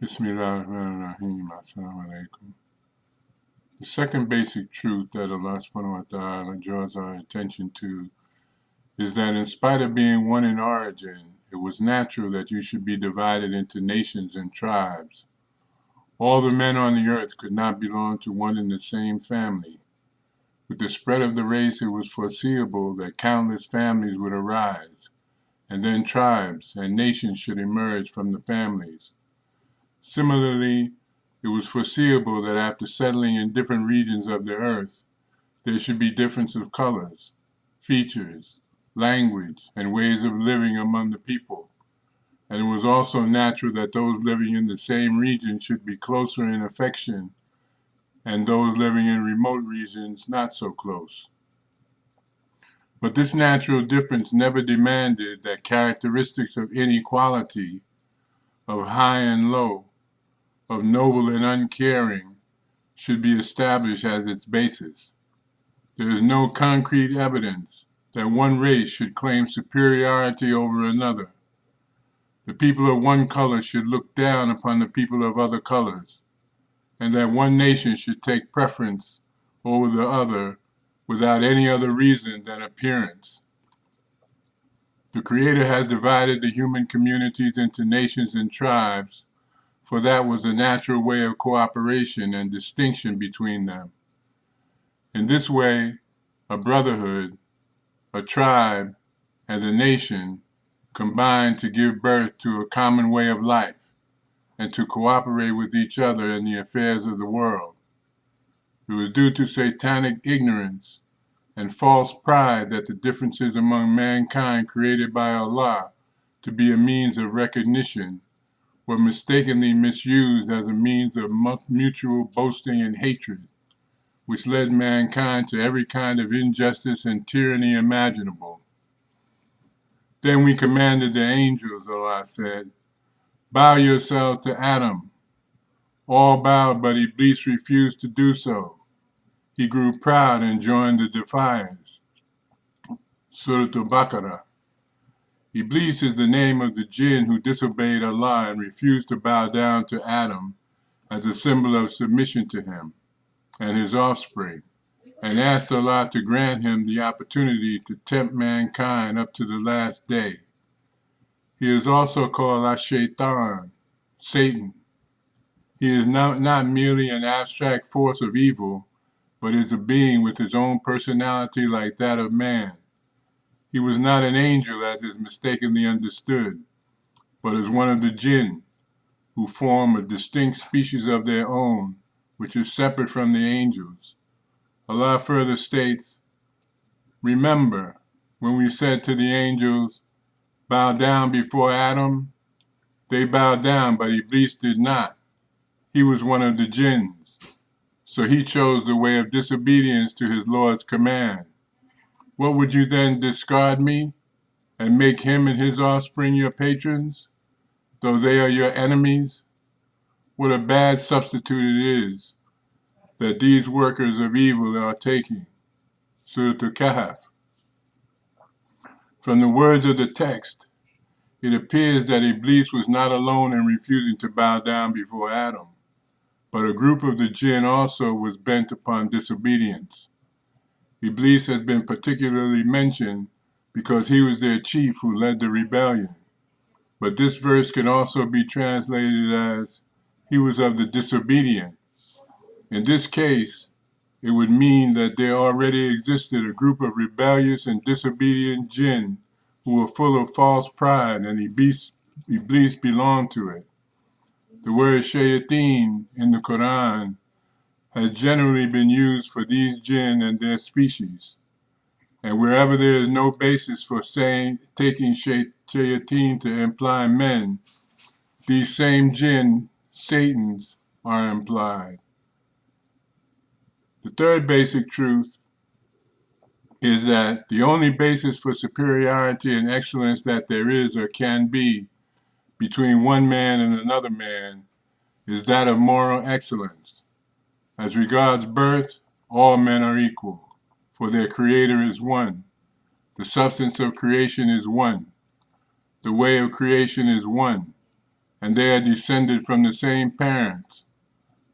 Bismillahirrahmanirrahim. Assalamu alaikum. The second basic truth that Allah subhanahu wa ta'ala draws our attention to is that in spite of being one in origin, it was natural that you should be divided into nations and tribes. All the men on the earth could not belong to one and the same family. With the spread of the race, it was foreseeable that countless families would arise, and then tribes and nations should emerge from the families. Similarly, it was foreseeable that after settling in different regions of the earth, there should be difference of colors, features, language, and ways of living among the people. And it was also natural that those living in the same region should be closer in affection, and those living in remote regions not so close. But this natural difference never demanded that characteristics of inequality, of high and low, of noble and uncaring, should be established as its basis. There is no concrete evidence that one race should claim superiority over another. The people of one color should look down upon the people of other colors, and that one nation should take preference over the other without any other reason than appearance. The Creator has divided the human communities into nations and tribes, for that was a natural way of cooperation and distinction between them. In this way, a brotherhood, a tribe, and a nation combine to give birth to a common way of life and to cooperate with each other in the affairs of the world. It was due to satanic ignorance and false pride that the differences among mankind created by Allah to be a means of recognition were mistakenly misused as a means of mutual boasting and hatred, which led mankind to every kind of injustice and tyranny imaginable. Then we commanded the angels, Allah said, bow yourselves to Adam. All bowed, but Iblis refused to do so. He grew proud and joined the defiers. Surah Al-Baqarah. Iblis is the name of the jinn who disobeyed Allah and refused to bow down to Adam as a symbol of submission to him and his offspring, and asked Allah to grant him the opportunity to tempt mankind up to the last day. He is also called Ash-Shaytan, Satan. He is not merely an abstract force of evil, but is a being with his own personality like that of man. He was not an angel as is mistakenly understood, but is one of the jinn, who form a distinct species of their own, which is separate from the angels. Allah further states, remember, when we said to the angels, bow down before Adam, they bowed down, but Iblis did not. He was one of the jinns, so he chose the way of disobedience to his Lord's command. What would you then discard me and make him and his offspring your patrons, though they are your enemies? What a bad substitute it is that these workers of evil are taking. Surah Al-Kahf. From the words of the text, it appears that Iblis was not alone in refusing to bow down before Adam, but a group of the jinn also was bent upon disobedience. Iblis has been particularly mentioned because he was their chief who led the rebellion. But this verse can also be translated as, he was of the disobedient. In this case, it would mean that there already existed a group of rebellious and disobedient jinn who were full of false pride, and Iblis belonged to it. The word shayateen in the Quran has generally been used for these jinn and their species. And wherever there is no basis for taking shayateen to imply men, these same jinn, Satans, are implied. The third basic truth is that the only basis for superiority and excellence that there is or can be between one man and another man is that of moral excellence. As regards birth, all men are equal, for their Creator is one. The substance of creation is one. The way of creation is one, and they are descended from the same parents.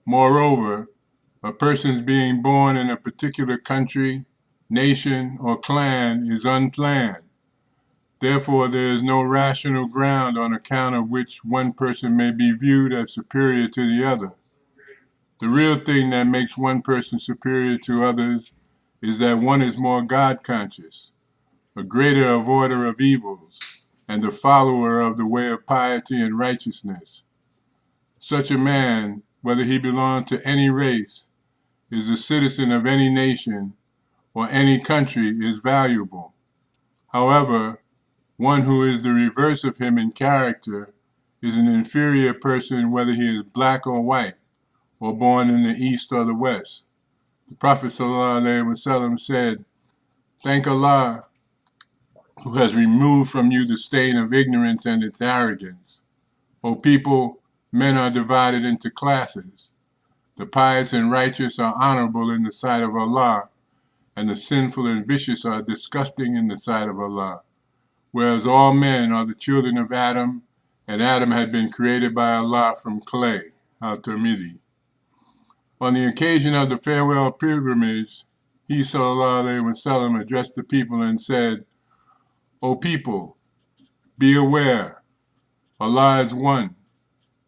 Moreover, a person's being born in a particular country, nation, or clan is unplanned. Therefore, there is no rational ground on account of which one person may be viewed as superior to the other. The real thing that makes one person superior to others is that one is more God-conscious, a greater avoider of evils, and a follower of the way of piety and righteousness. Such a man, whether he belong to any race, is a citizen of any nation, or any country, is valuable. However, one who is the reverse of him in character is an inferior person whether he is black or white, or born in the East or the West. The Prophet ﷺ said, "Thank Allah who has removed from you the stain of ignorance and its arrogance. O people, men are divided into classes. The pious and righteous are honorable in the sight of Allah, and the sinful and vicious are disgusting in the sight of Allah. Whereas all men are the children of Adam, and Adam had been created by Allah from clay." Al-Tirmidhi. On the occasion of the farewell pilgrimage, he ﷺ addressed the people and said, "O people, be aware, Allah is one.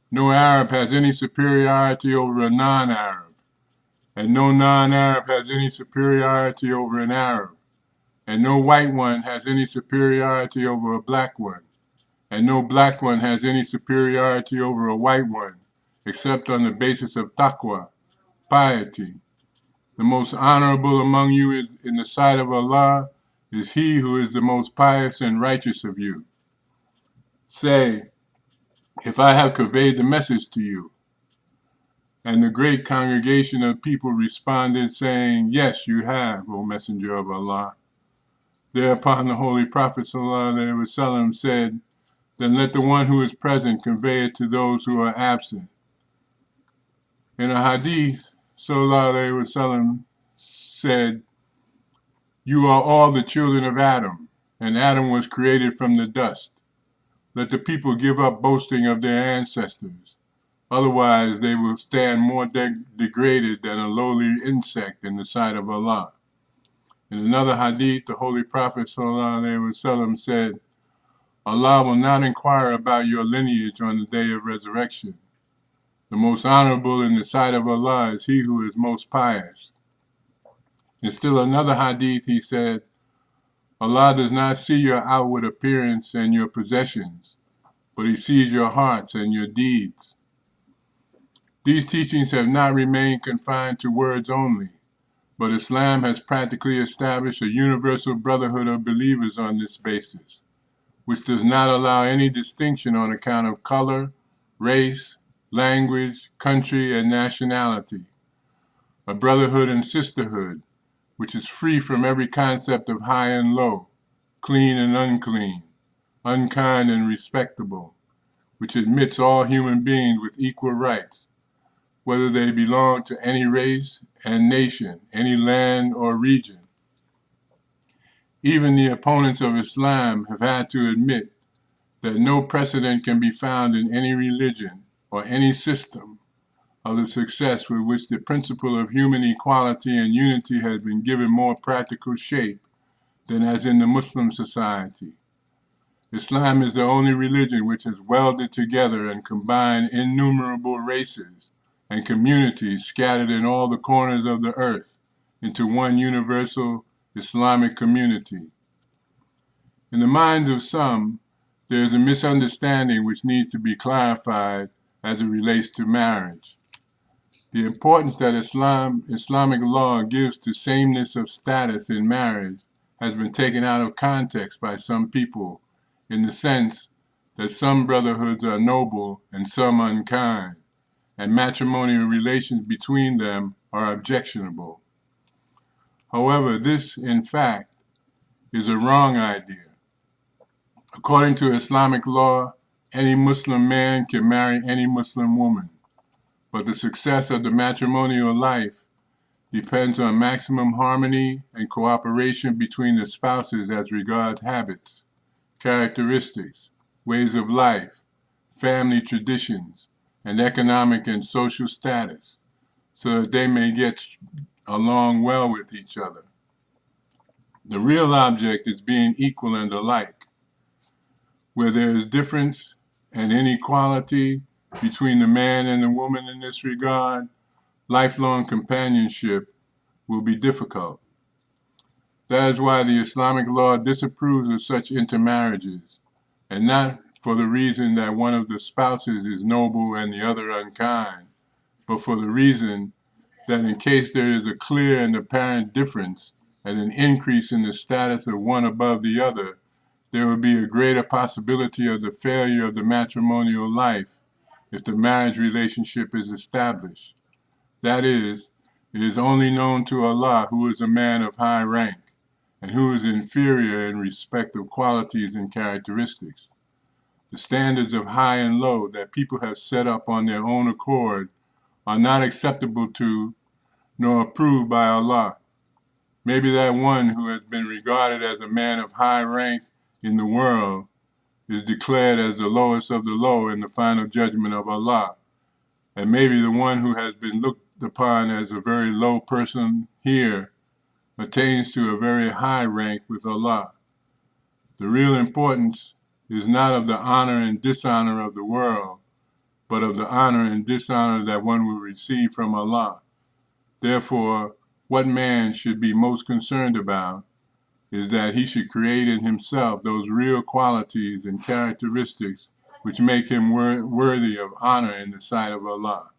No Arab has any superiority over a non-Arab, and no non-Arab has any superiority over an Arab, and no white one has any superiority over a black one, and no black one has any superiority over a white one, except on the basis of taqwa, piety. The most honorable among you is in the sight of Allah is he who is the most pious and righteous of you. Say, if I have conveyed the message to you." And the great congregation of people responded, saying, "Yes, you have, O Messenger of Allah." Thereupon the Holy Prophet ﷺ said, "Then let the one who is present convey it to those who are absent." In a hadith, ﷺ said, "You are all the children of Adam, and Adam was created from the dust. Let the people give up boasting of their ancestors. Otherwise, they will stand more degraded than a lowly insect in the sight of Allah." In another hadith, the Holy Prophet ﷺ said, "Allah will not inquire about your lineage on the day of resurrection. The most honorable in the sight of Allah is he who is most pious." In still another hadith, he said, "Allah does not see your outward appearance and your possessions, but he sees your hearts and your deeds." These teachings have not remained confined to words only, but Islam has practically established a universal brotherhood of believers on this basis, which does not allow any distinction on account of color, race, language, country, and nationality. A brotherhood and sisterhood, which is free from every concept of high and low, clean and unclean, unkind and respectable, which admits all human beings with equal rights, whether they belong to any race and nation, any land or region. Even the opponents of Islam have had to admit that no precedent can be found in any religion or any system of the success with which the principle of human equality and unity has been given more practical shape than as in the Muslim society. Islam is the only religion which has welded together and combined innumerable races and communities scattered in all the corners of the earth into one universal Islamic community. In the minds of some, there is a misunderstanding which needs to be clarified as it relates to marriage. The importance that Islamic law gives to sameness of status in marriage has been taken out of context by some people, in the sense that some brotherhoods are noble and some unkind, and matrimonial relations between them are objectionable. However, this, in fact, is a wrong idea. According to Islamic law, any Muslim man can marry any Muslim woman, but the success of the matrimonial life depends on maximum harmony and cooperation between the spouses as regards habits, characteristics, ways of life, family traditions, and economic and social status, so that they may get along well with each other. The real object is being equal and alike. Where there is difference and inequality between the man and the woman in this regard, lifelong companionship will be difficult. That is why the Islamic law disapproves of such intermarriages, and not for the reason that one of the spouses is noble and the other unkind, but for the reason that in case there is a clear and apparent difference and an increase in the status of one above the other, there would be a greater possibility of the failure of the matrimonial life if the marriage relationship is established. That is, it is only known to Allah who is a man of high rank and who is inferior in respect of qualities and characteristics. The standards of high and low that people have set up on their own accord are not acceptable to nor approved by Allah. Maybe that one who has been regarded as a man of high rank in the world is declared as the lowest of the low in the final judgment of Allah. And maybe the one who has been looked upon as a very low person here attains to a very high rank with Allah. The real importance is not of the honor and dishonor of the world, but of the honor and dishonor that one will receive from Allah. Therefore, what man should be most concerned about is that he should create in himself those real qualities and characteristics which make him worthy of honor in the sight of Allah.